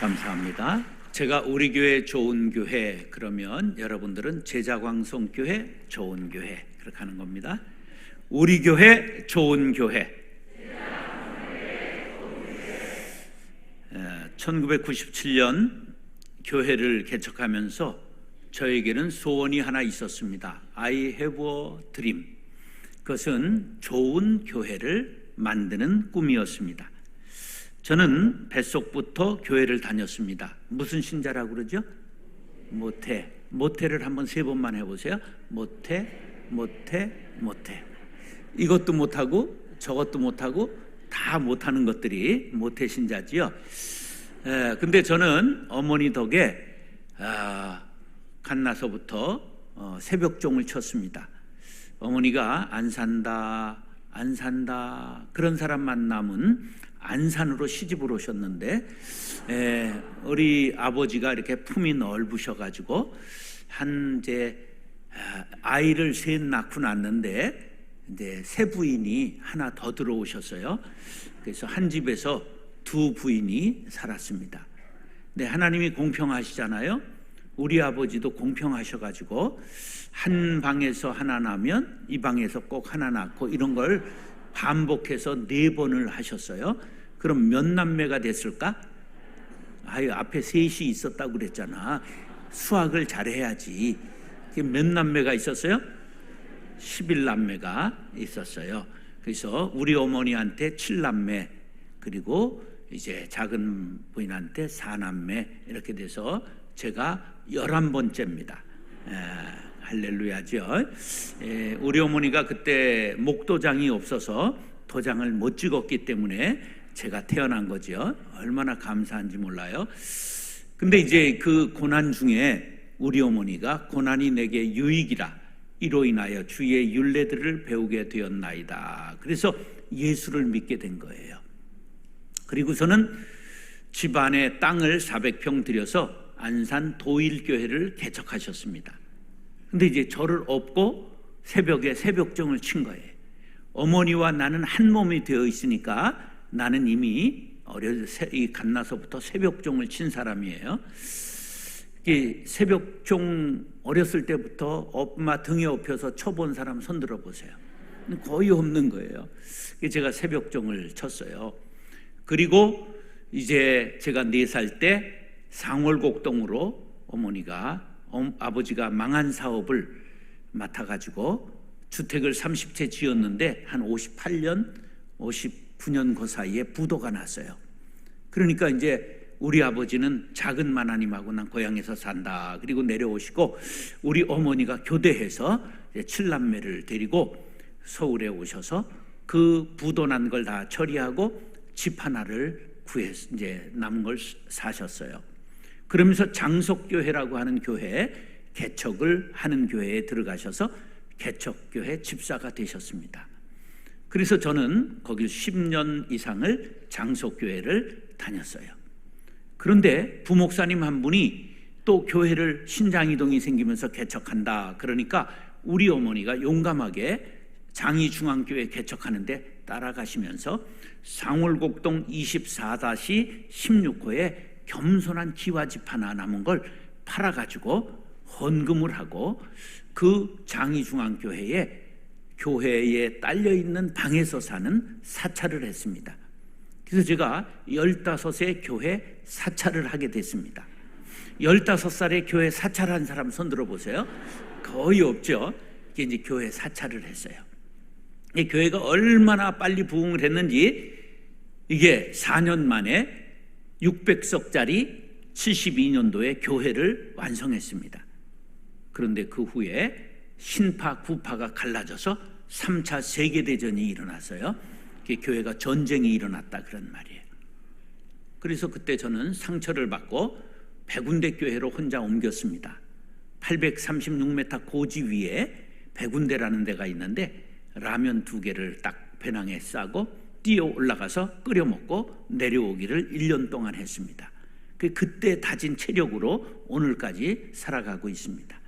감사합니다. 제가 우리 교회 좋은 교회 그러면 여러분들은 제자광성교회 좋은 교회 그렇게 하는 겁니다. 우리 교회 좋은 교회. 1997년 교회를 개척하면서 저에게는 소원이 하나 있었습니다. I have a dream. 그것은 좋은 교회를 만드는 꿈이었습니다. 저는 뱃속부터 교회를 다녔습니다. 무슨 신자라고 그러죠? 모태를 한번 3번만 해보세요. 모태. 이것도 못하고 저것도 못하고 다 못하는 것들이 모태 신자지요. 근데 저는 어머니 덕에 갓나서부터 새벽종을 쳤습니다. 어머니가 안 산다 그런 사람 만나면 안산으로 시집을 오셨는데 우리 아버지가 이렇게 품이 넓으셔가지고 아이를 셋 낳고 났는데 이제 새 부인이 하나 더 들어오셨어요. 그래서 한 집에서 2 부인이 살았습니다. 근데 하나님이 공평하시잖아요. 우리 아버지도 공평하셔가지고 한 방에서 하나 나면 이 방에서 꼭 하나 낳고 이런 걸 반복해서 4번을 하셨어요. 그럼 몇 남매가 됐을까? 앞에 셋이 있었다고 그랬잖아. 수학을 잘해야지. 몇 남매가 있었어요? 11남매가 있었어요. 그래서 우리 어머니한테 7남매, 그리고 이제 작은 부인한테 4남매 이렇게 돼서 제가 11번째입니다. 할렐루야죠. 우리 어머니가 그때 목도장이 없어서 도장을 못 찍었기 때문에 제가 태어난 거죠. 얼마나 감사한지 몰라요. 근데 이제 그 고난 중에 우리 어머니가 고난이 내게 유익이라 이로 인하여 주의 율례들을 배우게 되었나이다. 그래서 예수를 믿게 된 거예요. 그리고서는 집안에 땅을 400평 들여서 안산 도일교회를 개척하셨습니다. 근데 이제 저를 업고 새벽에 새벽종을 친 거예요. 어머니와 나는 한 몸이 되어 있으니까 나는 이미 갓나서부터 새벽종을 친 사람이에요. 새벽종 어렸을 때부터 엄마 등에 업혀서 쳐본 사람 손 들어보세요. 거의 없는 거예요. 제가 새벽종을 쳤어요. 그리고 이제 제가 4살 때 상월곡동으로 아버지가 망한 사업을 맡아가지고 주택을 30채 지었는데 한 58년, 59년 그 사이에 부도가 났어요. 그러니까 이제 우리 아버지는 작은 마나님하고 난 고향에서 산다. 그리고 내려오시고 우리 어머니가 교대해서 7남매를 데리고 서울에 오셔서 그 부도 난 걸 다 처리하고 집 하나를 구해서 이제 남은 걸 사셨어요. 그러면서 장속교회라고 하는 교회, 개척을 하는 교회에 들어가셔서 개척교회 집사가 되셨습니다. 그래서 저는 거기 10년 이상을 장속교회를 다녔어요. 그런데 부목사님 한 분이 또 교회를 신장이동이 생기면서 개척한다. 그러니까 우리 어머니가 용감하게 장이중앙교회 개척하는데 따라가시면서 상월곡동 24-16호에 겸손한 기와집 하나 남은 걸 팔아가지고 헌금을 하고 그 장이중앙교회에 교회에 딸려있는 방에서 사는 사찰을 했습니다. 그래서 제가 15세 교회 사찰을 하게 됐습니다. 15살에 교회 사찰한 사람 손 들어보세요. 거의 없죠. 이제 교회 사찰을 했어요. 이 교회가 얼마나 빨리 부흥을 했는지 이게 4년 만에 600석짜리 72년도에 교회를 완성했습니다. 그런데 그 후에 신파, 구파가 갈라져서 3차 세계대전이 일어났어요. 교회가 전쟁이 일어났다 그런 말이에요. 그래서 그때 저는 상처를 받고 백운대 교회로 혼자 옮겼습니다. 836m 고지 위에 백운대라는 데가 있는데 라면 2개를 딱 배낭에 싸고 뛰어 올라가서 끓여 먹고 내려오기를 1년 동안 했습니다. 그때 다진 체력으로 오늘까지 살아가고 있습니다.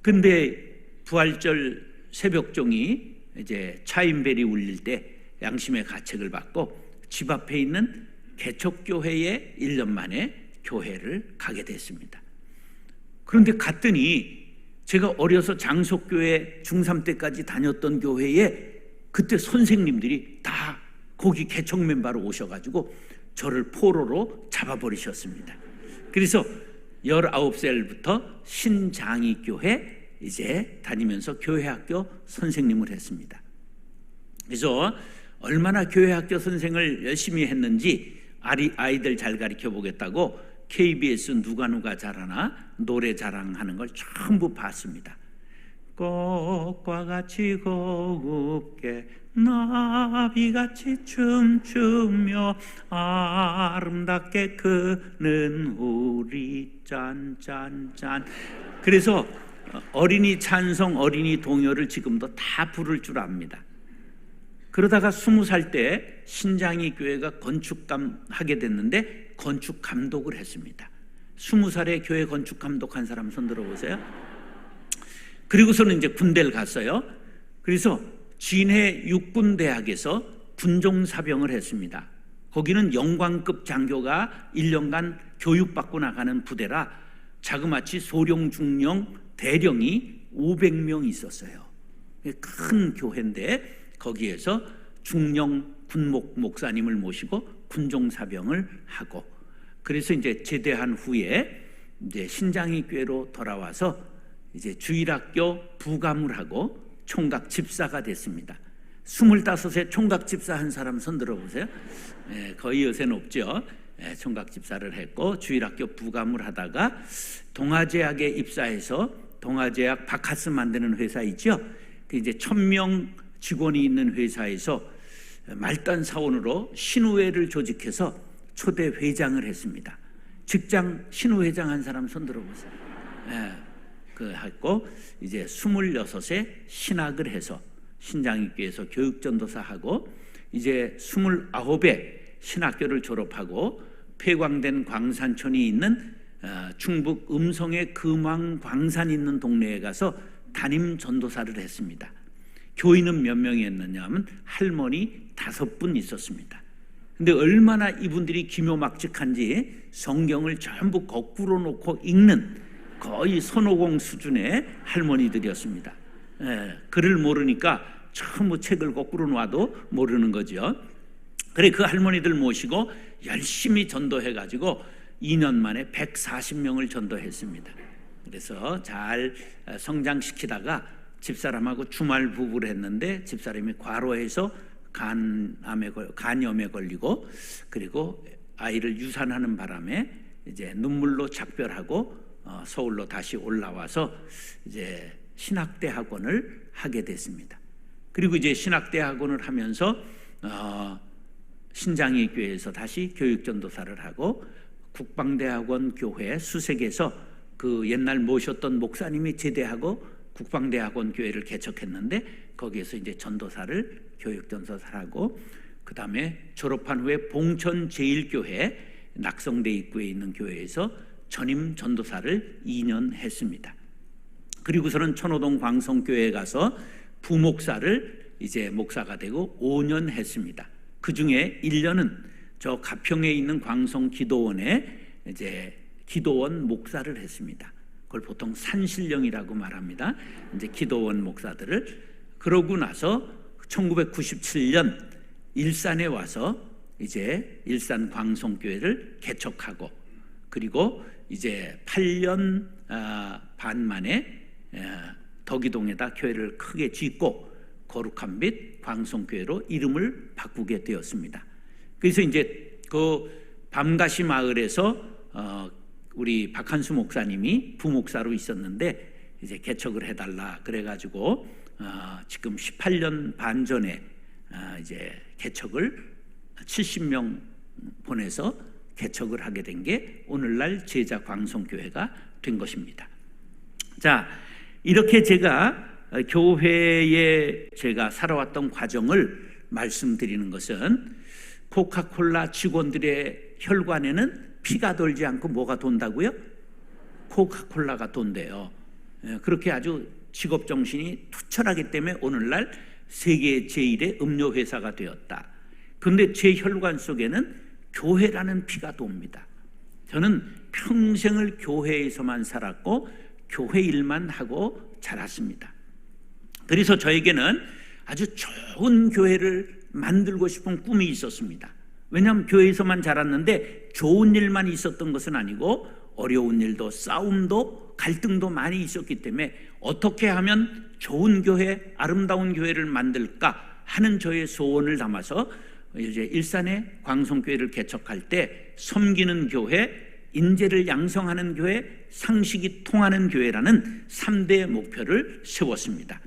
근데 부활절 새벽종이 이제 차인벨이 울릴 때 양심의 가책을 받고 집 앞에 있는 개척교회에 1년 만에 교회를 가게 됐습니다. 그런데 갔더니 제가 어려서 장속교회 중3 때까지 다녔던 교회에 그때 선생님들이 다 거기 개척 멤버로 오셔가지고 저를 포로로 잡아버리셨습니다. 그래서 19살부터 신장이교회 이제 다니면서 교회학교 선생님을 했습니다. 그래서 얼마나 교회학교 선생을 열심히 했는지 아이들 잘 가르쳐 보겠다고 KBS 누가 잘하나 노래 자랑하는 걸 전부 봤습니다. 꽃과 같이 곱게 나비같이 춤추며 아름답게 크는 우리 짠짠짠. 그래서 어린이 찬송, 어린이 동요를 지금도 다 부를 줄 압니다. 그러다가 20살 때 신장이 교회가 건축감 하게 됐는데 건축 감독을 했습니다. 20살에 교회 건축 감독한 사람 손 들어보세요. 그리고서는 이제 군대를 갔어요. 그래서 진해 육군대학에서 군종사병을 했습니다. 거기는 영광급 장교가 1년간 교육받고 나가는 부대라 자그마치 소령, 중령, 대령이 500명 있었어요. 큰 교회인데 거기에서 중령 군목 목사님을 모시고 군종사병을 하고, 그래서 이제 제대한 후에 이제 신장이 교회로 돌아와서 이제 주일학교 부감을 하고 총각 집사가 됐습니다. 25세 총각 집사 한 사람 손 들어보세요. 거의 요새는 없죠. 총각 집사를 했고 주일학교 부감을 하다가 동아제약에 입사해서 동아제약 바카스 만드는 회사 있죠. 그 이제 1000명 직원이 있는 회사에서 말단 사원으로 신우회를 조직해서 초대 회장을 했습니다. 직장 신우회장 한 사람 손 들어보세요. 그 했고 이제 26에 신학을 해서 신장이교회에서 교육전도사하고 이제 29에 신학교를 졸업하고 폐광된 광산촌이 있는 충북 음성의 금왕 광산 있는 동네에 가서 담임 전도사를 했습니다. 교인은 몇 명이 했느냐 하면 할머니 5분 있었습니다. 근데 얼마나 이분들이 기묘막직한지 성경을 전부 거꾸로 놓고 읽는 거의 손오공 수준의 할머니들이었습니다. 글을 모르니까 전부 책을 거꾸로 놔도 모르는 거죠. 그래 그 할머니들 모시고 열심히 전도해가지고 2년 만에 140명을 전도했습니다. 그래서 잘 성장시키다가 집사람하고 주말 부부를 했는데 집사람이 과로해서 간염에 걸리고 그리고 아이를 유산하는 바람에 이제 눈물로 작별하고 서울로 다시 올라와서 이제 신학대 학원을 하게 됐습니다. 그리고 이제 신학대 학원을 하면서 신장이 교회에서 다시 교육전도사를 하고 국방대학원 교회 수색에서 그 옛날 모셨던 목사님이 제대하고 국방대학원 교회를 개척했는데 거기에서 이제 전도사를 교육전도사를 하고 그 다음에 졸업한 후에 봉천 제1교회 낙성대 입구에 있는 교회에서 전임 전도사를 2년 했습니다. 그리고서는 천호동 광성교회에 가서 부목사를 이제 목사가 되고 5년 했습니다. 그 중에 1년은 저 가평에 있는 광성 기도원에 이제 기도원 목사를 했습니다. 그걸 보통 산신령이라고 말합니다. 이제 기도원 목사들을. 그러고 나서 1997년 일산에 와서 이제 일산 광성교회를 개척하고 그리고 이제 8년 반 만에 덕이동에다 교회를 크게 짓고 거룩한 빛 광성교회로 이름을 바꾸게 되었습니다. 그래서 이제 그 밤가시 마을에서 우리 박한수 목사님이 부목사로 있었는데 이제 개척을 해달라 그래가지고 지금 18년 반 전에 이제 개척을 70명 보내서 개척을 하게 된 게 오늘날 제자 광성교회가 된 것입니다. 자, 이렇게 제가 교회에 제가 살아왔던 과정을 말씀드리는 것은 코카콜라 직원들의 혈관에는 피가 돌지 않고 뭐가 돈다고요? 코카콜라가 돈대요. 그렇게 아주 직업정신이 투철하기 때문에 오늘날 세계 제1의 음료회사가 되었다. 그런데 제 혈관 속에는 교회라는 피가 돕니다. 저는 평생을 교회에서만 살았고 교회 일만 하고 자랐습니다. 그래서 저에게는 아주 좋은 교회를 만들고 싶은 꿈이 있었습니다. 왜냐하면 교회에서만 자랐는데 좋은 일만 있었던 것은 아니고 어려운 일도, 싸움도, 갈등도 많이 있었기 때문에 어떻게 하면 좋은 교회, 아름다운 교회를 만들까 하는 저의 소원을 담아서 이제 일산에 광성교회를 개척할 때 섬기는 교회, 인재를 양성하는 교회, 상식이 통하는 교회라는 3대 목표를 세웠습니다.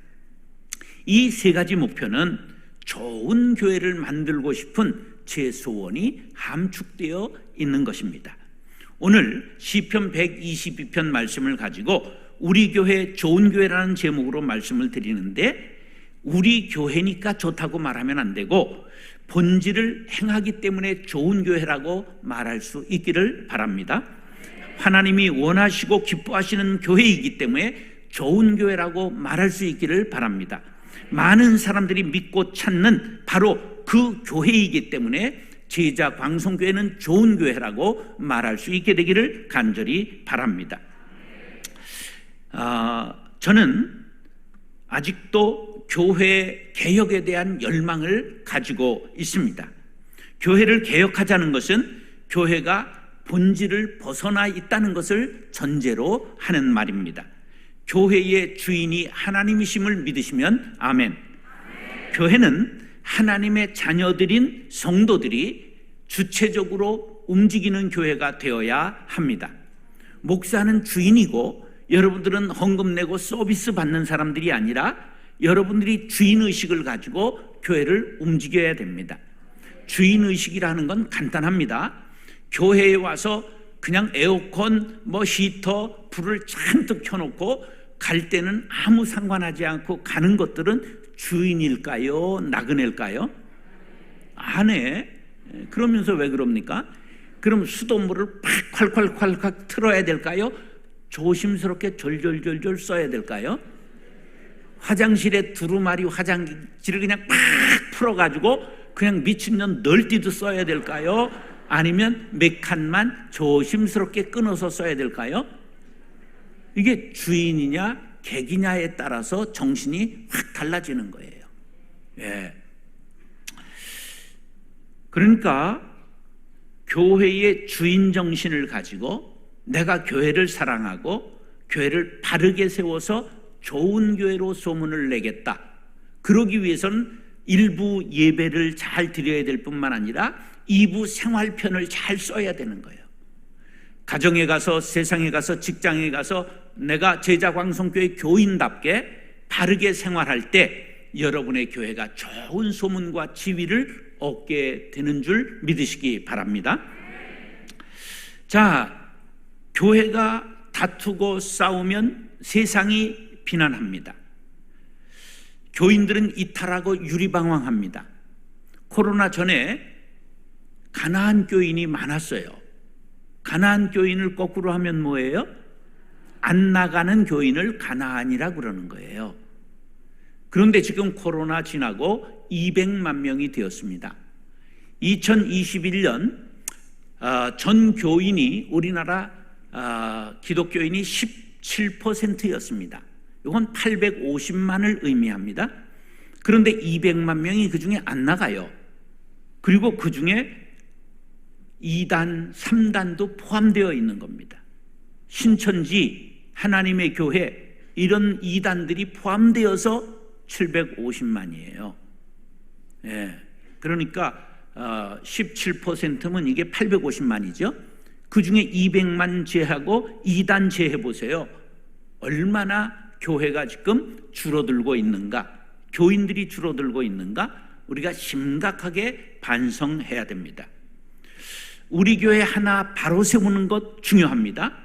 이 3가지 목표는 좋은 교회를 만들고 싶은 제 소원이 함축되어 있는 것입니다. 오늘 시편 122편 말씀을 가지고 우리 교회 좋은 교회라는 제목으로 말씀을 드리는데, 우리 교회니까 좋다고 말하면 안 되고 본질을 행하기 때문에 좋은 교회라고 말할 수 있기를 바랍니다. 하나님이 원하시고 기뻐하시는 교회이기 때문에 좋은 교회라고 말할 수 있기를 바랍니다. 많은 사람들이 믿고 찾는 바로 그 교회이기 때문에 제자 광성교회는 좋은 교회라고 말할 수 있게 되기를 간절히 바랍니다. 저는 아직도 교회 개혁에 대한 열망을 가지고 있습니다. 교회를 개혁하자는 것은 교회가 본질을 벗어나 있다는 것을 전제로 하는 말입니다. 교회의 주인이 하나님이심을 믿으시면 아멘. 교회는 하나님의 자녀들인 성도들이 주체적으로 움직이는 교회가 되어야 합니다. 목사는 주인이고 여러분들은 헌금 내고 서비스 받는 사람들이 아니라 여러분들이 주인의식을 가지고 교회를 움직여야 됩니다. 주인의식이라는 건 간단합니다. 교회에 와서 그냥 에어컨, 히터, 불을 잔뜩 켜놓고 갈 때는 아무 상관하지 않고 가는 것들은 주인일까요? 나그네일까요? 아네. 그러면서 왜 그럽니까? 그럼 수돗물을 팍 콸콸콸콸 틀어야 될까요? 조심스럽게 졸졸졸졸 써야 될까요? 화장실에 두루마리 화장지를 그냥 팍 풀어가지고 그냥 미친년 널뛰듯 써야 될까요? 아니면 몇 칸만 조심스럽게 끊어서 써야 될까요? 이게 주인이냐 객이냐에 따라서 정신이 확 달라지는 거예요. 예. 그러니까 교회의 주인 정신을 가지고 내가 교회를 사랑하고 교회를 바르게 세워서 좋은 교회로 소문을 내겠다. 그러기 위해서는 일부 예배를 잘 드려야 될 뿐만 아니라 2부 생활편을 잘 써야 되는 거예요. 가정에 가서, 세상에 가서, 직장에 가서 내가 제자광성교회 교인답게 바르게 생활할 때 여러분의 교회가 좋은 소문과 지위를 얻게 되는 줄 믿으시기 바랍니다. 자, 교회가 다투고 싸우면 세상이 비난합니다. 교인들은 이탈하고 유리방황합니다. 코로나 전에 가나안 교인이 많았어요. 가나안 교인을 거꾸로 하면 뭐예요? 안 나가는 교인을 가나안이라 그러는 거예요. 그런데 지금 코로나 지나고 200만 명이 되었습니다. 2021년 전 교인이 우리나라 기독교인이 17%였습니다. 이건 850만을 의미합니다. 그런데 200만 명이 그 중에 안 나가요. 그리고 그 중에 2단, 3단도 포함되어 있는 겁니다. 신천지, 하나님의 교회 이런 2단들이 포함되어서 750만이에요. 예, 그러니까 17%면 이게 850만이죠. 그 중에 200만 제하고 2단 제해 보세요. 얼마나 교회가 지금 줄어들고 있는가, 교인들이 줄어들고 있는가, 우리가 심각하게 반성해야 됩니다. 우리 교회 하나 바로 세우는 것 중요합니다.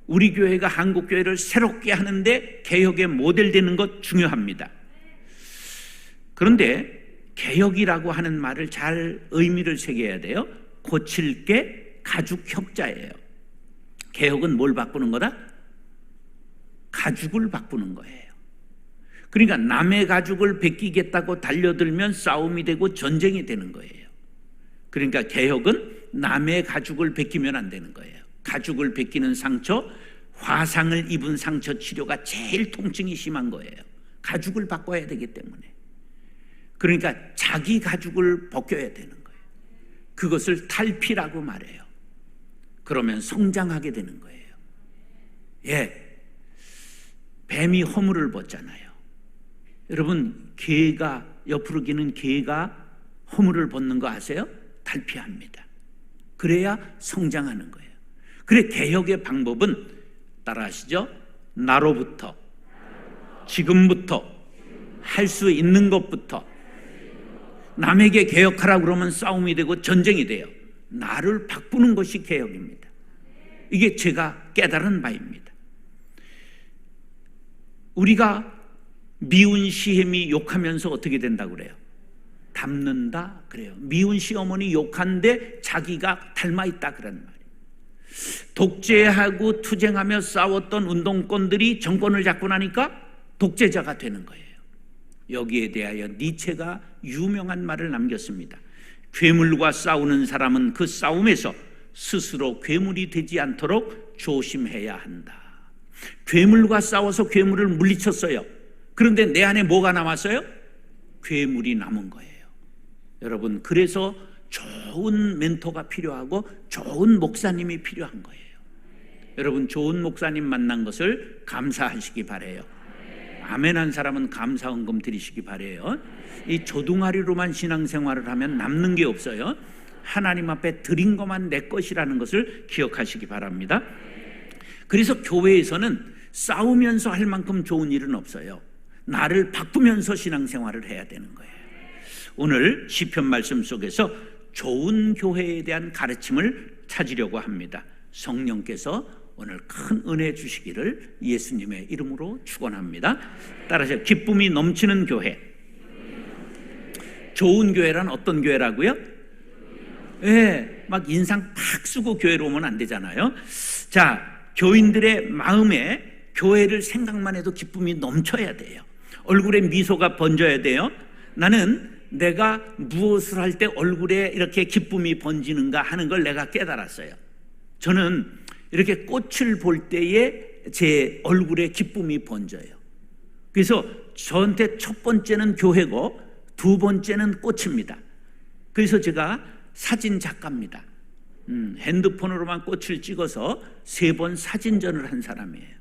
우리 교회가 한국 교회를 새롭게 하는데 개혁의 모델 되는 것 중요합니다. 그런데 개혁이라고 하는 말을 잘 의미를 새겨야 돼요. 고칠 게 가죽 혁자예요. 개혁은 뭘 바꾸는 거다? 가죽을 바꾸는 거예요. 그러니까 남의 가죽을 베끼겠다고 달려들면 싸움이 되고 전쟁이 되는 거예요. 그러니까 개혁은 남의 가죽을 베끼면 안 되는 거예요. 가죽을 베끼는 상처, 화상을 입은 상처 치료가 제일 통증이 심한 거예요. 가죽을 바꿔야 되기 때문에. 그러니까 자기 가죽을 벗겨야 되는 거예요. 그것을 탈피라고 말해요. 그러면 성장하게 되는 거예요. 예, 뱀이 허물을 벗잖아요. 여러분, 개가, 옆으로 기는 개가 허물을 벗는 거 아세요? 탈피합니다. 그래야 성장하는 거예요. 그래, 개혁의 방법은 따라하시죠. 나로부터, 지금부터, 할 수 있는 것부터. 남에게 개혁하라고 그러면 싸움이 되고 전쟁이 돼요. 나를 바꾸는 것이 개혁입니다. 이게 제가 깨달은 바입니다. 우리가 미운 시애미 욕하면서 어떻게 된다고 그래요? 닮는다 그래요. 미운 시어머니 욕한데 자기가 닮아있다 그런 말이에요. 독재하고 투쟁하며 싸웠던 운동권들이 정권을 잡고 나니까 독재자가 되는 거예요. 여기에 대하여 니체가 유명한 말을 남겼습니다. 괴물과 싸우는 사람은 그 싸움에서 스스로 괴물이 되지 않도록 조심해야 한다. 괴물과 싸워서 괴물을 물리쳤어요. 그런데 내 안에 뭐가 남았어요? 괴물이 남은 거예요. 여러분, 그래서 좋은 멘토가 필요하고 좋은 목사님이 필요한 거예요. 여러분, 좋은 목사님 만난 것을 감사하시기 바라요. 아멘 한 사람은 감사 헌금 드리시기 바라요. 이 조둥아리로만 신앙생활을 하면 남는 게 없어요. 하나님 앞에 드린 것만 내 것이라는 것을 기억하시기 바랍니다. 그래서 교회에서는 싸우면서 할 만큼 좋은 일은 없어요. 나를 바꾸면서 신앙생활을 해야 되는 거예요. 오늘 시편 말씀 속에서 좋은 교회에 대한 가르침을 찾으려고 합니다. 성령께서 오늘 큰 은혜 주시기를 예수님의 이름으로 축원합니다. 따라서 기쁨이 넘치는 교회. 좋은 교회란 어떤 교회라고요? 예, 막 인상 팍 쓰고 교회로 오면 안 되잖아요. 자, 교인들의 마음에 교회를 생각만 해도 기쁨이 넘쳐야 돼요. 얼굴에 미소가 번져야 돼요. 나는 내가 무엇을 할 때 얼굴에 이렇게 기쁨이 번지는가 하는 걸 내가 깨달았어요. 저는 이렇게 꽃을 볼 때에 제 얼굴에 기쁨이 번져요. 그래서 저한테 첫 번째는 교회고 두 번째는 꽃입니다. 그래서 제가 사진 작가입니다. 핸드폰으로만 꽃을 찍어서 3번 사진전을 한 사람이에요.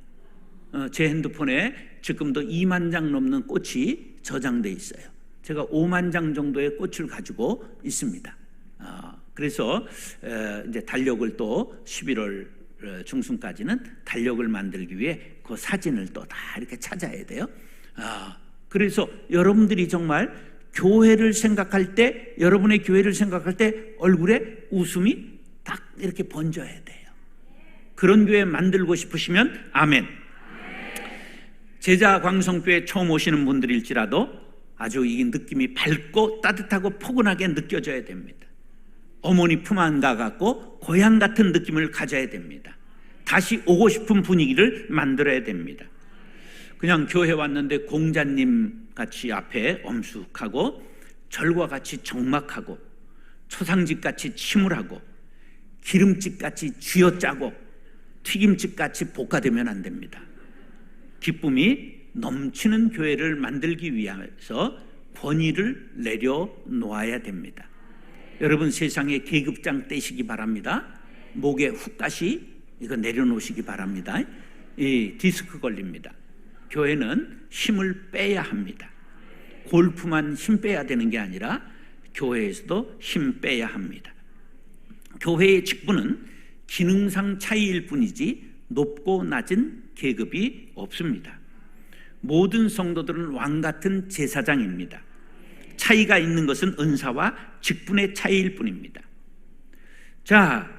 제 핸드폰에 지금도 2만 장 넘는 꽃이 저장돼 있어요. 제가 5만 장 정도의 꽃을 가지고 있습니다. 그래서 이제 달력을 또 11월 중순까지는 달력을 만들기 위해 그 사진을 또 다 이렇게 찾아야 돼요. 그래서 여러분들이 정말 교회를 생각할 때, 여러분의 교회를 생각할 때 얼굴에 웃음이 딱 이렇게 번져야 돼요. 그런 교회 만들고 싶으시면 아멘. 제자광성교회 처음 오시는 분들일지라도 아주 이 느낌이 밝고 따뜻하고 포근하게 느껴져야 됩니다. 어머니 품 안 가갖고 고향 같은 느낌을 가져야 됩니다. 다시 오고 싶은 분위기를 만들어야 됩니다. 그냥 교회 왔는데 공자님 같이 앞에 엄숙하고 절과 같이 적막하고 초상집 같이 침울하고 기름집 같이 쥐어짜고 튀김집 같이 볶아되면 안 됩니다. 기쁨이 넘치는 교회를 만들기 위해서 권위를 내려놓아야 됩니다. 여러분, 세상에 계급장 떼시기 바랍니다. 목에 훅가시 이거 내려놓으시기 바랍니다. 이 디스크 걸립니다. 교회는 힘을 빼야 합니다. 골프만 힘 빼야 되는 게 아니라 교회에서도 힘 빼야 합니다. 교회의 직분은 기능상 차이일 뿐이지 높고 낮은 계급이 없습니다. 모든 성도들은 왕 같은 제사장입니다. 차이가 있는 것은 은사와 직분의 차이일 뿐입니다. 자,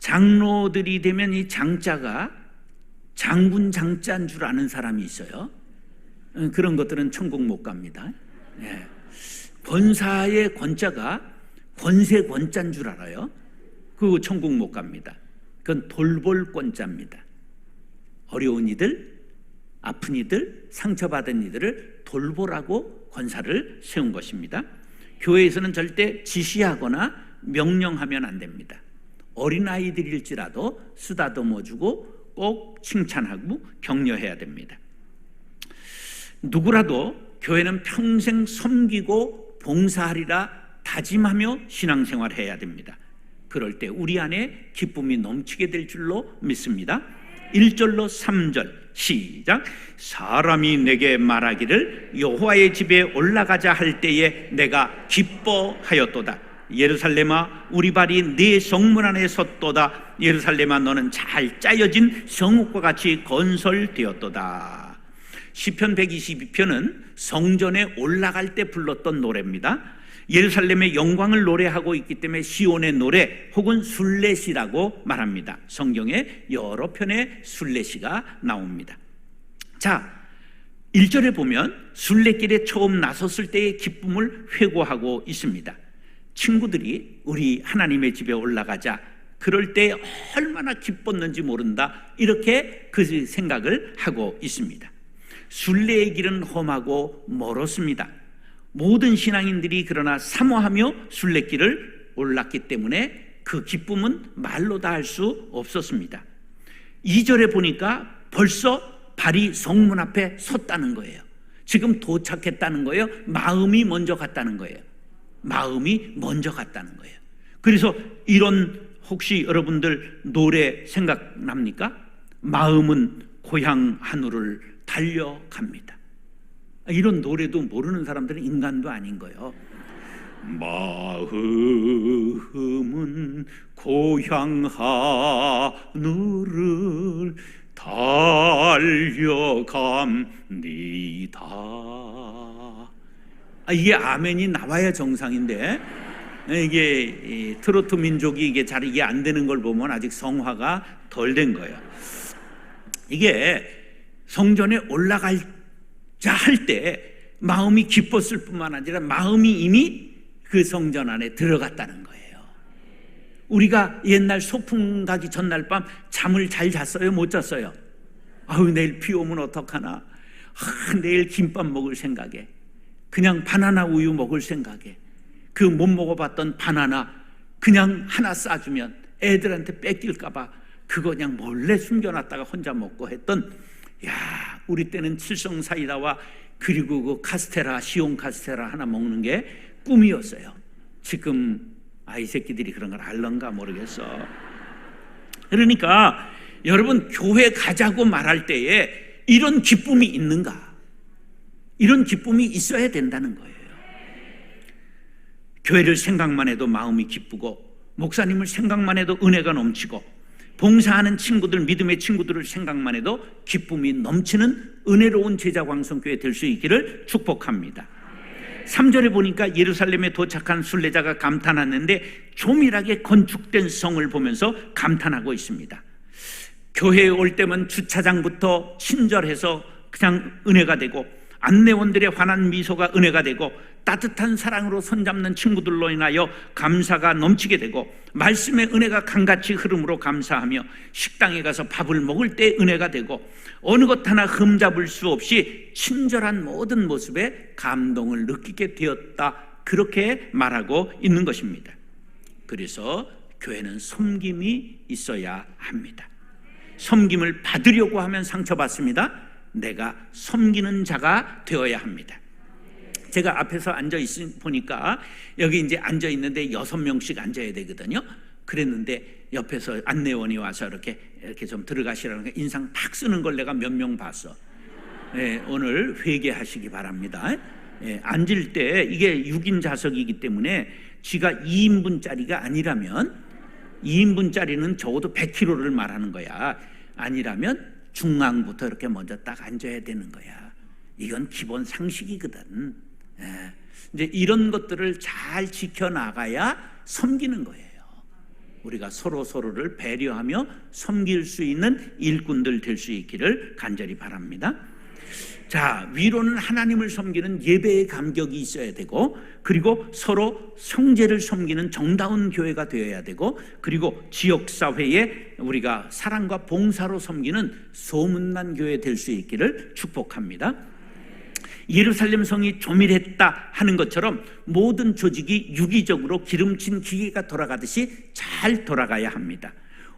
장로들이 되면 이 장자가 장군 장자인 줄 아는 사람이 있어요. 그런 것들은 천국 못 갑니다. 네. 권사의 권자가 권세 권자인 줄 알아요. 그 천국 못 갑니다. 그건 돌볼 권자입니다. 어려운 이들, 아픈 이들, 상처받은 이들을 돌보라고 권사를 세운 것입니다. 교회에서는 절대 지시하거나 명령하면 안 됩니다. 어린아이들일지라도 쓰다듬어 주고 꼭 칭찬하고 격려해야 됩니다. 누구라도 교회는 평생 섬기고 봉사하리라 다짐하며 신앙생활해야 됩니다. 그럴 때 우리 안에 기쁨이 넘치게 될 줄로 믿습니다. 1절로 3절 시작. 사람이 내게 말하기를 여호와의 집에 올라가자 할 때에 내가 기뻐하였도다. 예루살렘아 우리 발이 네 성문 안에 섰도다. 예루살렘아 너는 잘 짜여진 성읍과 같이 건설되었도다. 시편 122편은 성전에 올라갈 때 불렀던 노래입니다. 예루살렘의 영광을 노래하고 있기 때문에 시온의 노래 혹은 순례시라고 말합니다. 성경에 여러 편의 순례시가 나옵니다. 자, 1절에 보면 순례길에 처음 나섰을 때의 기쁨을 회고하고 있습니다. 친구들이 우리 하나님의 집에 올라가자, 그럴 때 얼마나 기뻤는지 모른다, 이렇게 그 생각을 하고 있습니다. 순례의 길은 험하고 멀었습니다. 모든 신앙인들이 그러나 사모하며 순례길을 올랐기 때문에 그 기쁨은 말로 다 할 수 없었습니다. 2절에 보니까 벌써 발이 성문 앞에 섰다는 거예요. 지금 도착했다는 거예요. 마음이 먼저 갔다는 거예요. 마음이 먼저 갔다는 거예요. 그래서 이런, 혹시 여러분들 노래 생각납니까? 마음은 고향 하늘을 달려갑니다. 이런 노래도 모르는 사람들은 인간도 아닌 거예요. 마음은 고향 하늘을 달려갑니다. 이게 아멘이 나와야 정상인데, 이게 트로트 민족이 이게 잘 이게 안 되는 걸 보면 아직 성화가 덜 된 거예요. 이게 성전에 올라갈 자 할 때 마음이 기뻤을 뿐만 아니라 마음이 이미 그 성전 안에 들어갔다는 거예요. 우리가 옛날 소풍 가기 전날 밤 잠을 잘 잤어요? 못 잤어요? 아우, 내일 비 오면 어떡하나, 내일 김밥 먹을 생각에, 그냥 바나나 우유 먹을 생각에, 그 못 먹어봤던 바나나 그냥 하나 싸주면 애들한테 뺏길까봐 그거 그냥 몰래 숨겨놨다가 혼자 먹고 했던, 야, 우리 때는 칠성사이다와 그리고 그 카스테라, 시온 카스테라 하나 먹는 게 꿈이었어요. 지금 이 새끼들이 그런 걸 알런가 모르겠어. 그러니까 여러분, 교회 가자고 말할 때에 이런 기쁨이 있는가? 이런 기쁨이 있어야 된다는 거예요. 교회를 생각만 해도 마음이 기쁘고, 목사님을 생각만 해도 은혜가 넘치고, 봉사하는 친구들, 믿음의 친구들을 생각만 해도 기쁨이 넘치는 은혜로운 제자광성교회 될 수 있기를 축복합니다. 3절에 보니까 예루살렘에 도착한 순례자가 감탄하는데 조밀하게 건축된 성을 보면서 감탄하고 있습니다. 교회에 올 때면 주차장부터 친절해서 그냥 은혜가 되고, 안내원들의 환한 미소가 은혜가 되고, 따뜻한 사랑으로 손잡는 친구들로 인하여 감사가 넘치게 되고, 말씀의 은혜가 강같이 흐름으로 감사하며, 식당에 가서 밥을 먹을 때 은혜가 되고, 어느 것 하나 흠잡을 수 없이 친절한 모든 모습에 감동을 느끼게 되었다, 그렇게 말하고 있는 것입니다. 그래서 교회는 섬김이 있어야 합니다. 섬김을 받으려고 하면 상처받습니다. 내가 섬기는 자가 되어야 합니다. 제가 앞에서 앉아 보니까 여기 이제 앉아 있는데 6명씩 앉아야 되거든요. 그랬는데 옆에서 안내원이 와서 이렇게 좀 들어가시라는 거 인상 팍 쓰는 걸 내가 몇 명 봤어. 오늘 회개하시기 바랍니다. 앉을 때 이게 6인 좌석이기 때문에 지가 2인분짜리가 아니라면, 2인분짜리는 적어도 100kg를 말하는 거야. 아니라면 중앙부터 이렇게 먼저 딱 앉아야 되는 거야. 이건 기본 상식이거든. 이제 이런 것들을 잘 지켜나가야 섬기는 거예요. 우리가 서로를 배려하며 섬길 수 있는 일꾼들 될 수 있기를 간절히 바랍니다. 자, 위로는 하나님을 섬기는 예배의 감격이 있어야 되고, 그리고 서로 형제를 섬기는 정다운 교회가 되어야 되고, 그리고 지역사회에 우리가 사랑과 봉사로 섬기는 소문난 교회 될 수 있기를 축복합니다. 예루살렘 성이 조밀했다 하는 것처럼 모든 조직이 유기적으로 기름진 기계가 돌아가듯이 잘 돌아가야 합니다.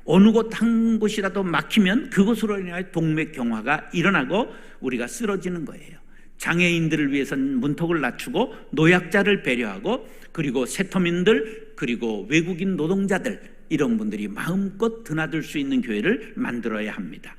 어느 곳 한 곳이라도 막히면 그곳으로 인하여 동맥경화가 일어나고 우리가 쓰러지는 거예요. 장애인들을 위해서는 문턱을 낮추고 노약자를 배려하고, 그리고 세터민들, 그리고 외국인 노동자들, 이런 분들이 마음껏 드나들 수 있는 교회를 만들어야 합니다.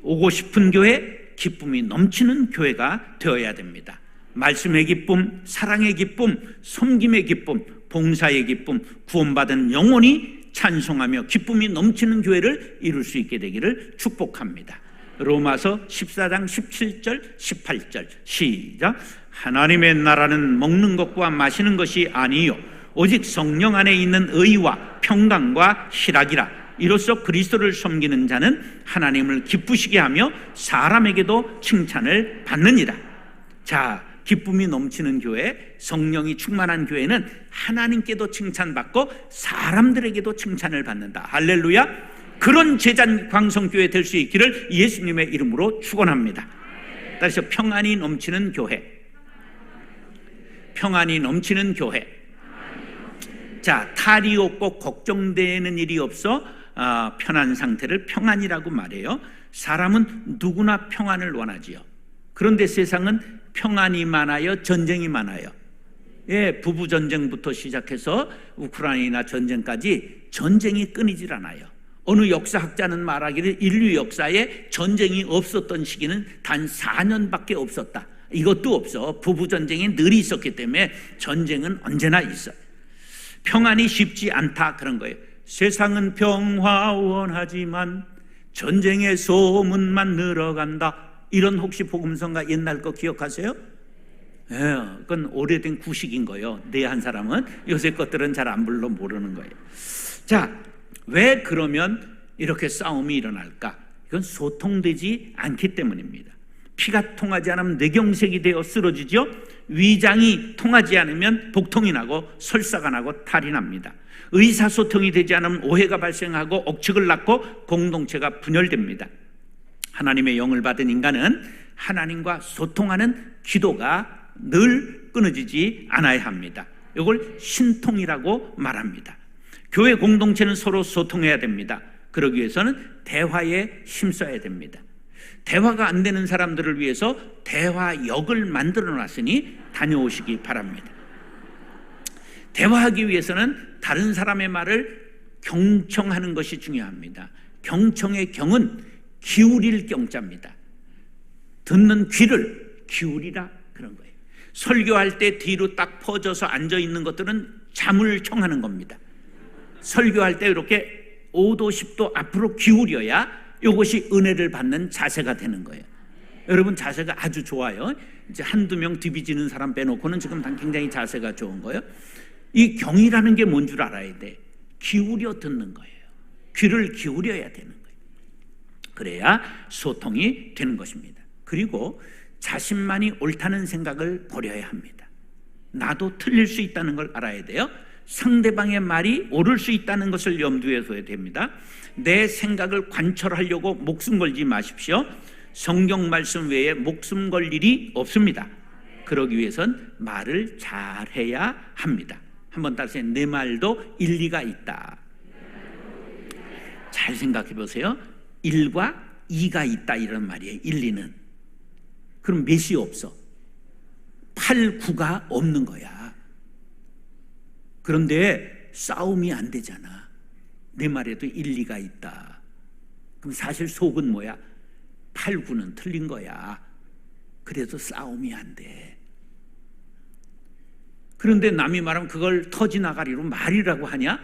오고 싶은 교회, 기쁨이 넘치는 교회가 되어야 됩니다. 말씀의 기쁨, 사랑의 기쁨, 섬김의 기쁨, 봉사의 기쁨, 구원받은 영혼이 찬송하며 기쁨이 넘치는 교회를 이룰 수 있게 되기를 축복합니다. 로마서 14장 17절 18절 시작. 하나님의 나라는 먹는 것과 마시는 것이 아니요 오직 성령 안에 있는 의와 평강과 희락이라. 이로써 그리스도를 섬기는 자는 하나님을 기쁘시게 하며 사람에게도 칭찬을 받느니라. 자, 기쁨이 넘치는 교회, 성령이 충만한 교회는 하나님께도 칭찬받고 사람들에게도 칭찬을 받는다. 할렐루야. 그런 제자광성교회 될 수 있기를 예수님의 이름으로 축원합니다. 따라서 평안이 넘치는 교회, 평안이 넘치는 교회. 자, 탈이 없고 걱정되는 일이 없어 편한 상태를 평안이라고 말해요. 사람은 누구나 평안을 원하지요. 그런데 세상은 평안이 많아요, 전쟁이 많아요. 예, 부부 전쟁부터 시작해서 우크라이나 전쟁까지 전쟁이 끊이질 않아요. 어느 역사학자는 말하기를 인류 역사에 전쟁이 없었던 시기는 단 4년밖에 없었다. 이것도 없어. 부부 전쟁이 늘 있었기 때문에 전쟁은 언제나 있어요. 평안이 쉽지 않다, 그런 거예요. 세상은 평화원하지만 전쟁의 소문만 늘어간다. 이런 혹시 복음성가 옛날 거 기억하세요? 예, 그건 오래된 구식인 거예요. 내 한 사람은 요새 것들은 잘 안 불러 모르는 거예요. 자, 왜 그러면 이렇게 싸움이 일어날까? 이건 소통되지 않기 때문입니다. 피가 통하지 않으면 뇌경색이 되어 쓰러지죠. 위장이 통하지 않으면 복통이 나고 설사가 나고 탈이 납니다. 의사소통이 되지 않으면 오해가 발생하고 억측을 낳고 공동체가 분열됩니다. 하나님의 영을 받은 인간은 하나님과 소통하는 기도가 늘 끊어지지 않아야 합니다. 이걸 신통이라고 말합니다. 교회 공동체는 서로 소통해야 됩니다. 그러기 위해서는 대화에 힘써야 됩니다. 대화가 안 되는 사람들을 위해서 대화역을 만들어 놨으니 다녀오시기 바랍니다. 대화하기 위해서는 다른 사람의 말을 경청하는 것이 중요합니다. 경청의 경은 기울일 경자입니다. 듣는 귀를 기울이라, 그런 거예요. 설교할 때 뒤로 딱 퍼져서 앉아있는 것들은 잠을 청하는 겁니다. 설교할 때 이렇게 5도 10도 앞으로 기울여야 이것이 은혜를 받는 자세가 되는 거예요. 여러분 자세가 아주 좋아요. 이제 한두 명 뒤비지는 사람 빼놓고는 지금 굉장히 자세가 좋은 거예요. 이 경이라는 게 뭔 줄 알아야 돼. 기울여 듣는 거예요. 귀를 기울여야 되는 거예요. 그래야 소통이 되는 것입니다. 그리고 자신만이 옳다는 생각을 버려야 합니다. 나도 틀릴 수 있다는 걸 알아야 돼요. 상대방의 말이 옳을 수 있다는 것을 염두에 둬야 됩니다. 내 생각을 관철하려고 목숨 걸지 마십시오. 성경 말씀 외에 목숨 걸 일이 없습니다. 그러기 위해선 말을 잘해야 합니다. 한번 따라서 내 말도 일리가 있다. 잘 생각해 보세요. 일과 이가 있다, 이런 말이에요. 일리는. 그럼 몇이 없어? 8, 9가 없는 거야. 그런데 싸움이 안 되잖아. 내 말에도 일리가 있다. 그럼 사실 속은 뭐야? 8, 9는 틀린 거야. 그래도 싸움이 안 돼. 그런데 남이 말하면 그걸 터지나가리로 말이라고 하냐?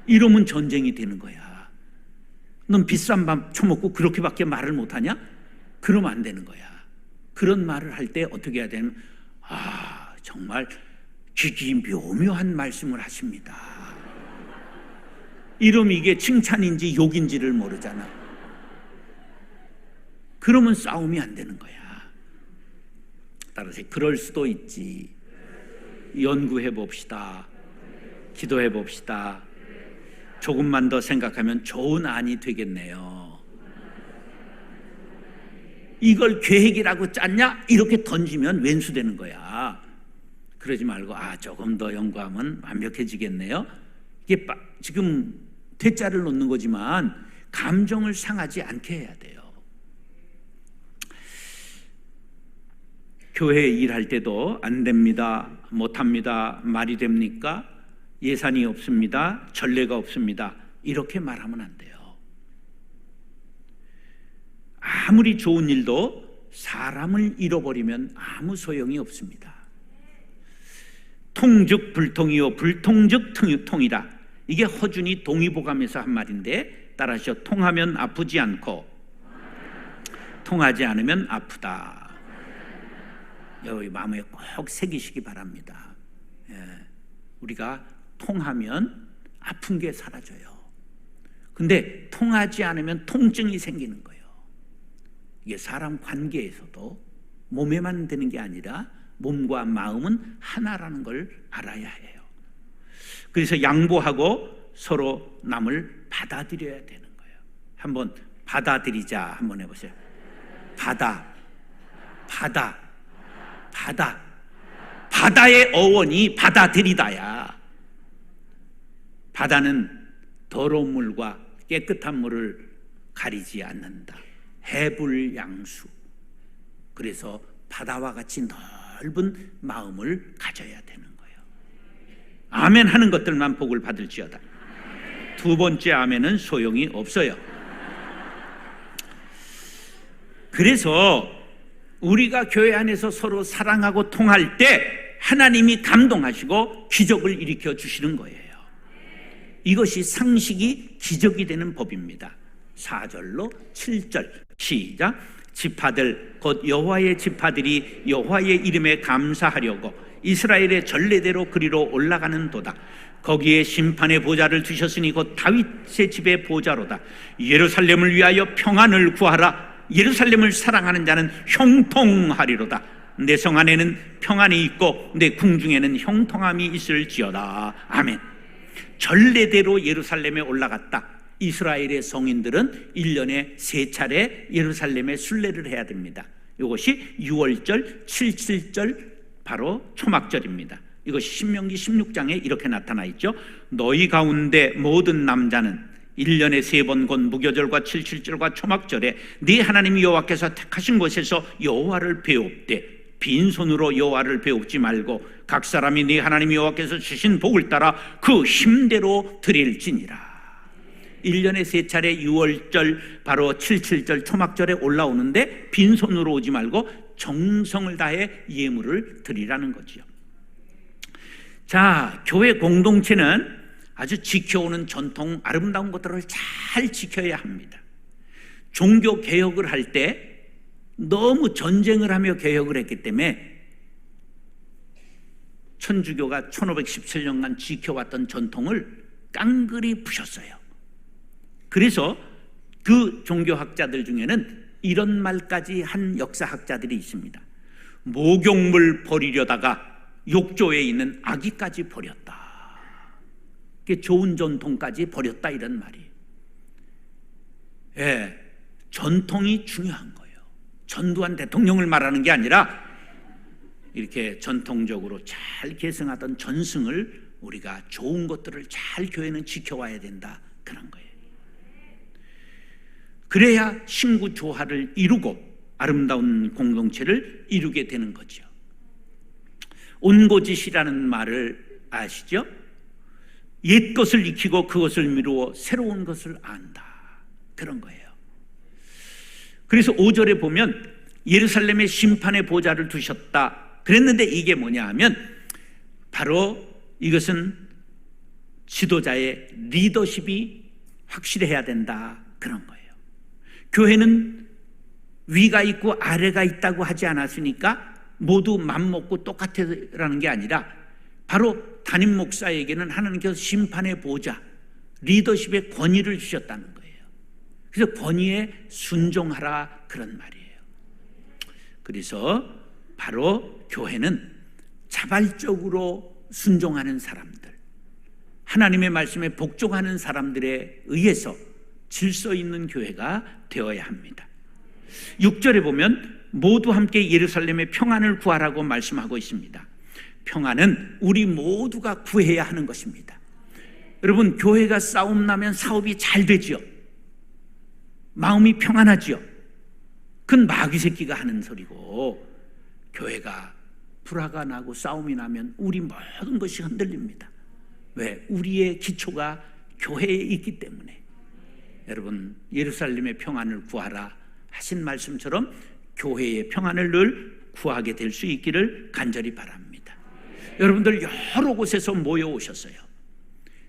이러면 전쟁이 되는 거야. 넌 비싼 밥 처먹고 그렇게밖에 말을 못하냐? 그러면 안 되는 거야. 그런 말을 할 때 어떻게 해야 되냐면, 정말 기기묘묘한 말씀을 하십니다. 이러면 이게 칭찬인지 욕인지를 모르잖아. 그러면 싸움이 안 되는 거야. 따라서 그럴 수도 있지. 연구해 봅시다. 기도해 봅시다. 조금만 더 생각하면 좋은 안이 되겠네요. 이걸 계획이라고 짰냐? 이렇게 던지면 왼수되는 거야. 그러지 말고 조금 더 연구하면 완벽해지겠네요. 이게 지금 대자를 놓는 거지만 감정을 상하지 않게 해야 돼요. 교회 일할 때도 안 됩니다, 못합니다, 말이 됩니까? 예산이 없습니다, 전례가 없습니다, 이렇게 말하면 안 돼요. 아무리 좋은 일도 사람을 잃어버리면 아무 소용이 없습니다. 통즉 불통이요 불통즉 통이다. 이게 허준이 동의보감에서 한 말인데 따라하시오. 통하면 아프지 않고 통하지 않으면 아프다. 여기 마음에 꼭 새기시기 바랍니다. 우리가 통하면 아픈 게 사라져요. 근데 통하지 않으면 통증이 생기는 거예요. 이게 사람 관계에서도 몸에만 되는 게 아니라 몸과 마음은 하나라는 걸 알아야 해요. 그래서 양보하고 서로 남을 받아들여야 되는 거예요. 한번 받아들이자 한번 해보세요. 바다의 어원이 받아들이다야. 바다는 더러운 물과 깨끗한 물을 가리지 않는다. 해불양수. 그래서 바다와 같이 넓은 마음을 가져야 되는 거예요. 아멘 하는 것들만 복을 받을지어다. 두 번째 아멘은 소용이 없어요. 그래서 우리가 교회 안에서 서로 사랑하고 통할 때 하나님이 감동하시고 기적을 일으켜 주시는 거예요. 이것이 상식이 기적이 되는 법입니다. 4절로 7절 시작. 지파들 곧 여호와의 지파들이 여호와의 이름에 감사하려고 이스라엘의 전례대로 그리로 올라가는 도다. 거기에 심판의 보좌를 두셨으니 곧 다윗의 집의 보좌로다. 예루살렘을 위하여 평안을 구하라. 예루살렘을 사랑하는 자는 형통하리로다. 내 성 안에는 평안이 있고 내 궁중에는 형통함이 있을지어다. 아멘. 전례대로 예루살렘에 올라갔다. 이스라엘의 성인들은 1년에 3차례 예루살렘에 순례를 해야 됩니다. 이것이 6월절, 77절 바로 초막절입니다. 이것이 신명기 16장에 이렇게 나타나 있죠. 너희 가운데 모든 남자는 1년에 3번 곧 무교절과 77절과 초막절에 네 하나님 여호와께서 택하신 곳에서 여호와를 배웁되 빈손으로 여호와를 배웁지 말고 각 사람이 네 하나님 여호와께서 주신 복을 따라 그 힘대로 드릴지니라. 1년에 3차례 6월절 바로 77절 초막절에 올라오는데 빈손으로 오지 말고 정성을 다해 예물을 드리라는 거지요. 자, 교회 공동체는 아주 지켜오는 전통 아름다운 것들을 잘 지켜야 합니다. 종교 개혁을 할 때 너무 전쟁을 하며 개혁을 했기 때문에 천주교가 1517년간 지켜왔던 전통을 깡그리 부셨어요. 그래서 그 종교학자들 중에는 이런 말까지 한 역사학자들이 있습니다. 목욕물 버리려다가 욕조에 있는 아기까지 버렸다. 좋은 전통까지 버렸다 이런 말이에요. 예, 전통이 중요한 거예요. 전두환 대통령을 말하는 게 아니라 이렇게 전통적으로 잘 계승하던 전승을 우리가 좋은 것들을 잘 교회는 지켜와야 된다 그런 거예요. 그래야 신구 조화를 이루고 아름다운 공동체를 이루게 되는 거죠. 온고짓이라는 말을 아시죠? 옛 것을 익히고 그것을 미루어 새로운 것을 안다 그런 거예요. 그래서 5절에 보면 예루살렘에 심판의 보좌를 두셨다 그랬는데 이게 뭐냐 하면 바로 이것은 지도자의 리더십이 확실해야 된다 그런 거예요. 교회는 위가 있고 아래가 있다고 하지 않았으니까 모두 맘먹고 똑같으라는 게 아니라 바로 담임 목사에게는 하나님께서 심판의 보좌, 리더십의 권위를 주셨다는 거예요. 그래서 권위에 순종하라 그런 말이에요. 그래서 바로 교회는 자발적으로 순종하는 사람들, 하나님의 말씀에 복종하는 사람들에 의해서 질서 있는 교회가 되어야 합니다. 6절에 보면 모두 함께 예루살렘의 평안을 구하라고 말씀하고 있습니다. 평안은 우리 모두가 구해야 하는 것입니다. 여러분, 교회가 싸움 나면 사업이 잘 되지요. 마음이 평안하지요. 그건 마귀 새끼가 하는 소리고, 교회가 불화가 나고 싸움이 나면 우리 모든 것이 흔들립니다. 왜? 우리의 기초가 교회에 있기 때문에. 여러분, 예루살렘의 평안을 구하라 하신 말씀처럼 교회의 평안을 늘 구하게 될 수 있기를 간절히 바랍니다. 여러분들 여러 곳에서 모여오셨어요.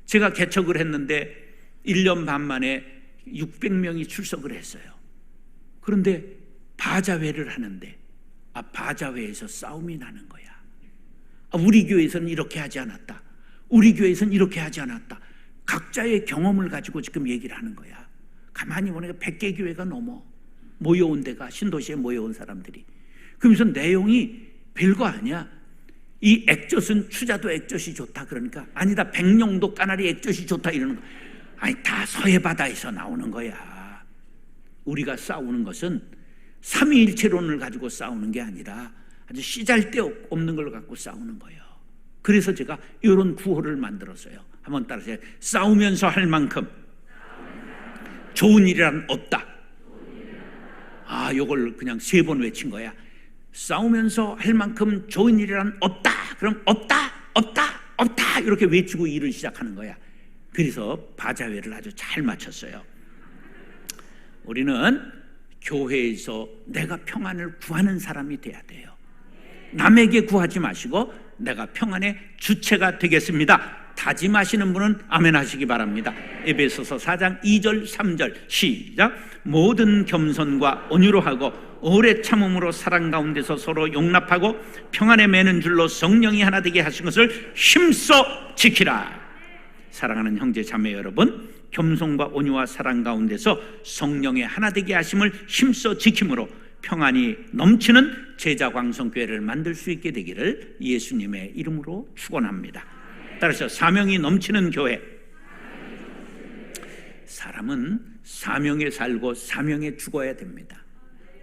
제가 개척을 했는데 1년 반 만에 600명이 출석을 했어요. 그런데 바자회를 하는데 바자회에서 싸움이 나는 거야. 우리 교회에서는 이렇게 하지 않았다. 우리 교회에서는 이렇게 하지 않았다. 각자의 경험을 가지고 지금 얘기를 하는 거야. 가만히 보니까 100개 교회가 넘어 모여온 데가, 신도시에 모여온 사람들이. 그러면서 내용이 별거 아니야. 이 액젓은 추자도 액젓이 좋다 그러니까, 아니다 백령도 까나리 액젓이 좋다 이러는 거. 아니, 다 서해바다에서 나오는 거야. 우리가 싸우는 것은 삼위일체론을 가지고 싸우는 게 아니라 아주 씨잘데없는 걸 갖고 싸우는 거예요. 그래서 제가 이런 구호를 만들었어요. 한번 따라하세요. 싸우면서 할 만큼 좋은 일이란 없다. 요걸 그냥 3번 외친 거야. 싸우면서 할 만큼 좋은 일이란 없다. 그럼 없다, 없다, 없다 이렇게 외치고 일을 시작하는 거야. 그래서 바자회를 아주 잘 마쳤어요. 우리는 교회에서 내가 평안을 구하는 사람이 돼야 돼요. 남에게 구하지 마시고 내가 평안의 주체가 되겠습니다. 다짐하시는 분은 아멘 하시기 바랍니다. 에베소서 4장 2절 3절 시작. 모든 겸손과 온유로 하고 오래 참음으로 사랑 가운데서 서로 용납하고 평안에 매는 줄로 성령이 하나 되게 하신 것을 힘써 지키라. 사랑하는 형제 자매 여러분, 겸손과 온유와 사랑 가운데서 성령의 하나 되게 하심을 힘써 지킴으로 평안이 넘치는 제자광성교회를 만들 수 있게 되기를 예수님의 이름으로 축원합니다. 따라서 사명이 넘치는 교회. 사람은 사명에 살고 사명에 죽어야 됩니다.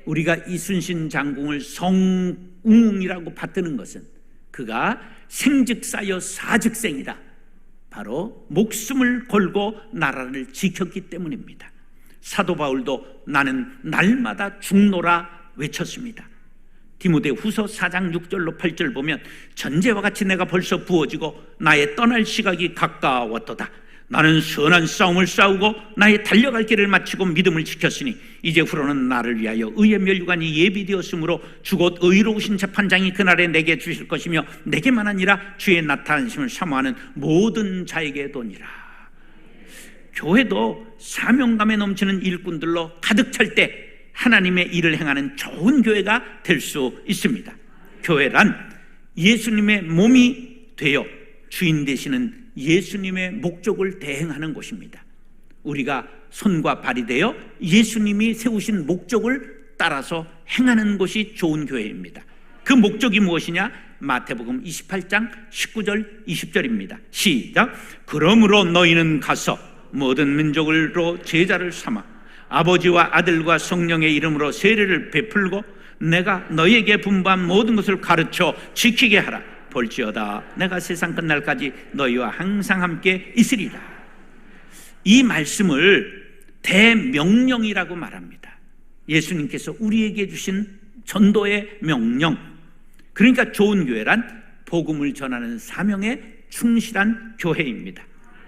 우리가 이순신 장군을 성웅이라고 받드는 것은 그가 생즉사여 사즉생이다. 바로 목숨을 걸고 나라를 지켰기 때문입니다. 사도 바울도 나는 날마다 죽노라 외쳤습니다. 디모데후서 4장 6절로 8절 보면 전제와 같이 내가 벌써 부어지고 나의 떠날 시각이 가까웠도다. 나는 선한 싸움을 싸우고 나의 달려갈 길을 마치고 믿음을 지켰으니 이제 후로는 나를 위하여 의의 면류관이 예비되었으므로 주곧 의로우신 재판장이 그날에 내게 주실 것이며 내게만 아니라 주의 나타나심을 사모하는 모든 자에게 도니라. 교회도 사명감에 넘치는 일꾼들로 가득 찰 때 하나님의 일을 행하는 좋은 교회가 될 수 있습니다. 교회란 예수님의 몸이 되어 주인 되시는 예수님의 목적을 대행하는 곳입니다. 우리가 손과 발이 되어 예수님이 세우신 목적을 따라서 행하는 곳이 좋은 교회입니다. 그 목적이 무엇이냐? 마태복음 28장 19절 20절입니다. 시작. 그러므로 너희는 가서 모든 민족으로 제자를 삼아 아버지와 아들과 성령의 이름으로 세례를 베풀고 내가 너희에게 분부한 모든 것을 가르쳐 지키게 하라. 볼지어다 내가 세상 끝날까지 너희와 항상 함께 있으리라. 이 말씀을 대명령이라고 말합니다. 예수님께서 우리에게 주신 전도의 명령. 그러니까 좋은 교회란 복음을 전하는 사명에 충실한 교회입니다.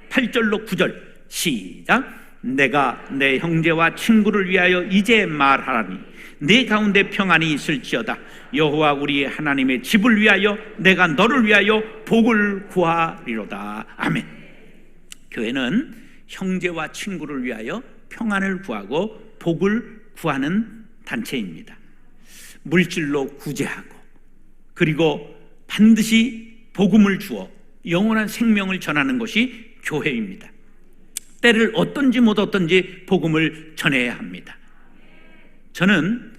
8절로 9절 시작. 내가 내 형제와 친구를 위하여 이제 말하라니 네 가운데 평안이 있을지어다. 여호와 우리 하나님의 집을 위하여 내가 너를 위하여 복을 구하리로다. 아멘. 교회는 형제와 친구를 위하여 평안을 구하고 복을 구하는 단체입니다. 물질로 구제하고 그리고 반드시 복음을 주어 영원한 생명을 전하는 것이 교회입니다. 때를 어떤지 못 어떤지 복음을 전해야 합니다. 저는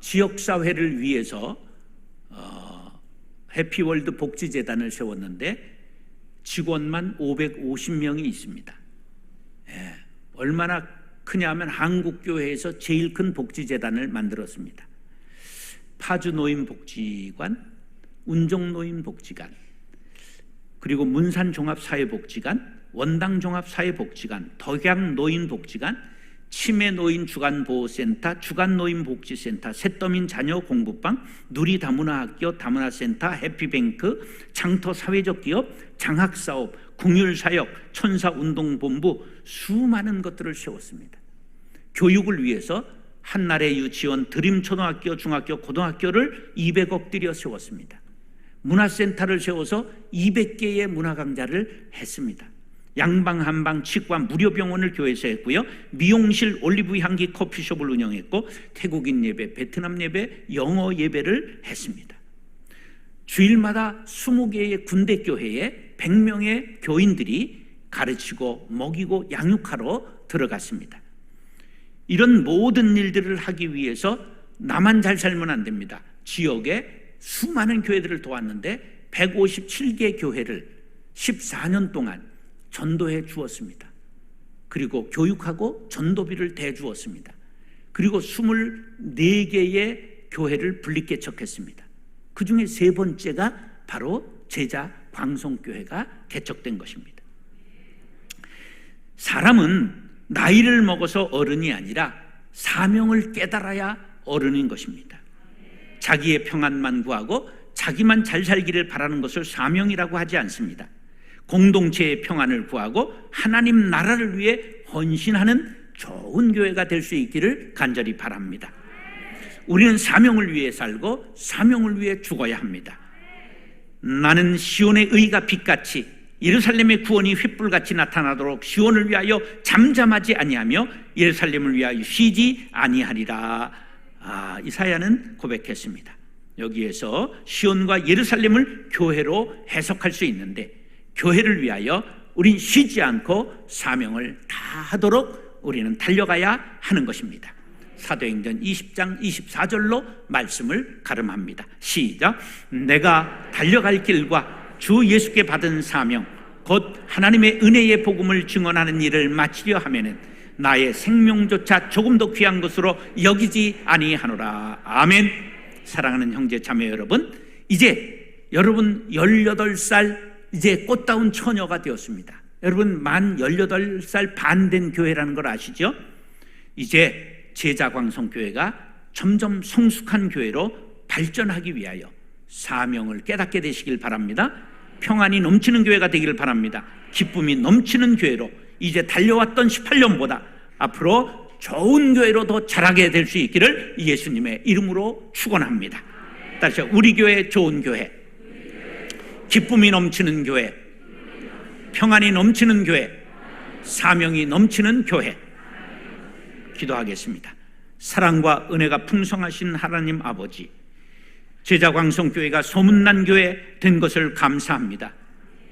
지역사회를 위해서 해피월드 복지재단을 세웠는데 직원만 550명이 있습니다. 얼마나 크냐면 한국교회에서 제일 큰 복지재단을 만들었습니다. 파주노인복지관, 운정노인복지관, 그리고 문산종합사회복지관, 원당종합사회복지관, 덕양노인복지관, 치매노인주간보호센터, 주간노인복지센터, 새떠민 자녀공부방, 누리다문화학교, 다문화센터, 해피뱅크, 장터사회적기업, 장학사업, 궁율사역, 천사운동본부, 수많은 것들을 세웠습니다. 교육을 위해서 한나라 유치원, 드림초등학교, 중학교, 고등학교를 200억 들여 세웠습니다. 문화센터를 세워서 200개의 문화강좌를 했습니다. 양방, 한방, 치과, 무료병원을 교회에서 했고요. 미용실, 올리브 향기 커피숍을 운영했고, 태국인 예배, 베트남 예배, 영어 예배를 했습니다. 주일마다 20개의 군대교회에 100명의 교인들이 가르치고 먹이고 양육하러 들어갔습니다. 이런 모든 일들을 하기 위해서 나만 잘 살면 안 됩니다. 지역에 수많은 교회들을 도왔는데 157개 교회를 14년 동안 전도해 주었습니다. 그리고 교육하고 전도비를 대주었습니다. 그리고 24개의 교회를 분립개척했습니다. 그 중에 3번째가 바로 제자광성교회가 개척된 것입니다. 사람은 나이를 먹어서 어른이 아니라 사명을 깨달아야 어른인 것입니다. 자기의 평안만 구하고 자기만 잘 살기를 바라는 것을 사명이라고 하지 않습니다. 공동체의 평안을 구하고 하나님 나라를 위해 헌신하는 좋은 교회가 될 수 있기를 간절히 바랍니다. 우리는 사명을 위해 살고 사명을 위해 죽어야 합니다. 나는 시온의 의가 빛같이 예루살렘의 구원이 횃불같이 나타나도록 시온을 위하여 잠잠하지 아니하며 예루살렘을 위하여 쉬지 아니하리라. 이사야는 고백했습니다. 여기에서 시온과 예루살렘을 교회로 해석할 수 있는데, 교회를 위하여 우린 쉬지 않고 사명을 다하도록 우리는 달려가야 하는 것입니다. 사도행전 20장 24절로 말씀을 가름합니다. 시작. 내가 달려갈 길과 주 예수께 받은 사명 곧 하나님의 은혜의 복음을 증언하는 일을 마치려 하면은 나의 생명조차 조금 더 귀한 것으로 여기지 아니하노라. 아멘. 사랑하는 형제 자매 여러분, 이제 여러분 18살 이제 꽃다운 처녀가 되었습니다. 여러분 만 18살 반 된 교회라는 걸 아시죠? 이제 제자광성교회가 점점 성숙한 교회로 발전하기 위하여 사명을 깨닫게 되시길 바랍니다. 평안이 넘치는 교회가 되기를 바랍니다. 기쁨이 넘치는 교회로 이제 달려왔던 18년보다 앞으로 좋은 교회로 더 자라게 될 수 있기를 예수님의 이름으로 축원합니다. 다시 우리 교회 좋은 교회, 기쁨이 넘치는 교회, 평안이 넘치는 교회, 사명이 넘치는 교회. 기도하겠습니다. 사랑과 은혜가 풍성하신 하나님 아버지, 제자광성교회가 소문난 교회 된 것을 감사합니다.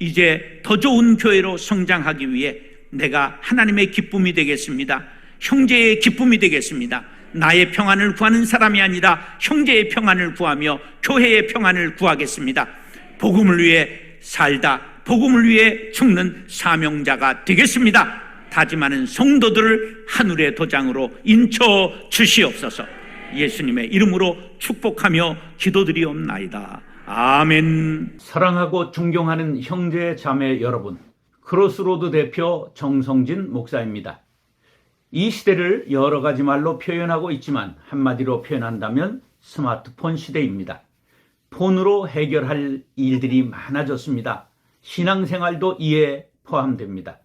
이제 더 좋은 교회로 성장하기 위해 내가 하나님의 기쁨이 되겠습니다. 형제의 기쁨이 되겠습니다. 나의 평안을 구하는 사람이 아니라 형제의 평안을 구하며 교회의 평안을 구하겠습니다. 복음을 위해 살다 복음을 위해 죽는 사명자가 되겠습니다. 다짐하는 성도들을 하늘의 도장으로 인쳐 주시옵소서. 예수님의 이름으로 축복하며 기도드리옵나이다. 아멘. 사랑하고 존경하는 형제 자매 여러분, 크로스로드 대표 정성진 목사입니다. 이 시대를 여러 가지 말로 표현하고 있지만 한마디로 표현한다면 스마트폰 시대입니다. 폰으로 해결할 일들이 많아졌습니다. 신앙생활도 이에 포함됩니다.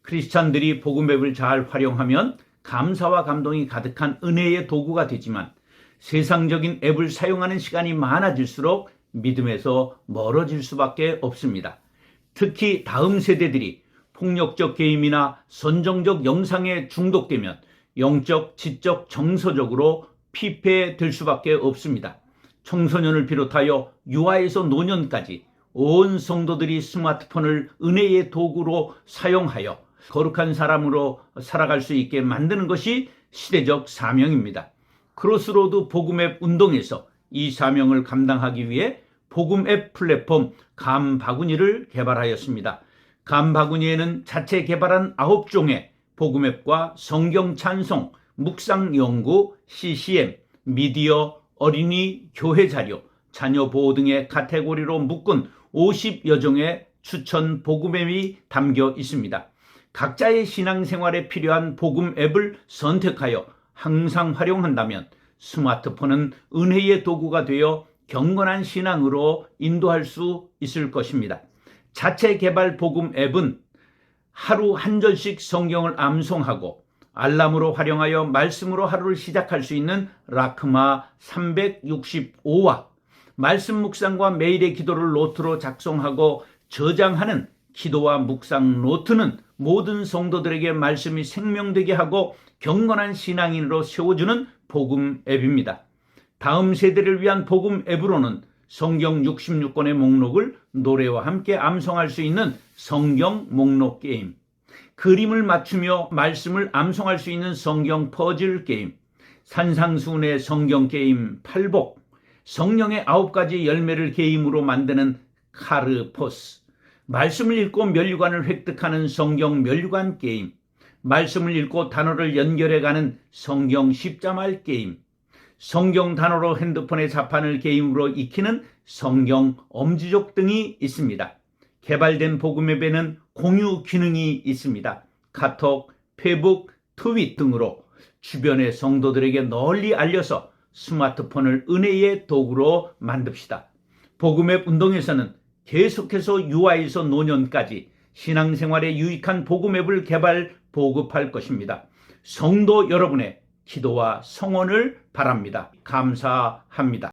크리스찬들이 복음 앱을 잘 활용하면 감사와 감동이 가득한 은혜의 도구가 되지만 세상적인 앱을 사용하는 시간이 많아질수록 믿음에서 멀어질 수밖에 없습니다. 특히 다음 세대들이 폭력적 게임이나 선정적 영상에 중독되면 영적, 지적, 정서적으로 피폐될 수밖에 없습니다. 청소년을 비롯하여 유아에서 노년까지 온 성도들이 스마트폰을 은혜의 도구로 사용하여 거룩한 사람으로 살아갈 수 있게 만드는 것이 시대적 사명입니다. 크로스로드 복음앱 운동에서 이 사명을 감당하기 위해 복음앱 플랫폼 감바구니를 개발하였습니다. 감바구니에는 자체 개발한 9종의 복음 앱과 성경 찬송, 묵상 연구, CCM, 미디어, 어린이, 교회 자료, 자녀 보호 등의 카테고리로 묶은 50여 종의 추천 복음 앱이 담겨 있습니다. 각자의 신앙생활에 필요한 복음 앱을 선택하여 항상 활용한다면 스마트폰은 은혜의 도구가 되어 경건한 신앙으로 인도할 수 있을 것입니다. 자체 개발 복음 앱은 하루 한 절씩 성경을 암송하고 알람으로 활용하여 말씀으로 하루를 시작할 수 있는 라크마 365와 말씀 묵상과 매일의 기도를 노트로 작성하고 저장하는 기도와 묵상 노트는 모든 성도들에게 말씀이 생명되게 하고 경건한 신앙인으로 세워주는 복음 앱입니다. 다음 세대를 위한 복음 앱으로는 성경 66권의 목록을 노래와 함께 암송할 수 있는 성경 목록 게임, 그림을 맞추며 말씀을 암송할 수 있는 성경 퍼즐 게임, 산상수훈의 성경 게임 팔복, 성령의 9가지 열매를 게임으로 만드는 카르포스, 말씀을 읽고 면류관을 획득하는 성경 면류관 게임, 말씀을 읽고 단어를 연결해가는 성경 십자말 게임, 성경 단어로 핸드폰의 자판을 게임으로 익히는 성경 엄지족 등이 있습니다. 개발된 복음 앱에는 공유 기능이 있습니다. 카톡, 페북, 트윗 등으로 주변의 성도들에게 널리 알려서 스마트폰을 은혜의 도구로 만듭시다. 복음 앱 운동에서는 계속해서 유아에서 노년까지 신앙생활에 유익한 복음 앱을 개발, 보급할 것입니다. 성도 여러분의 기도와 성원을 바랍니다. 감사합니다.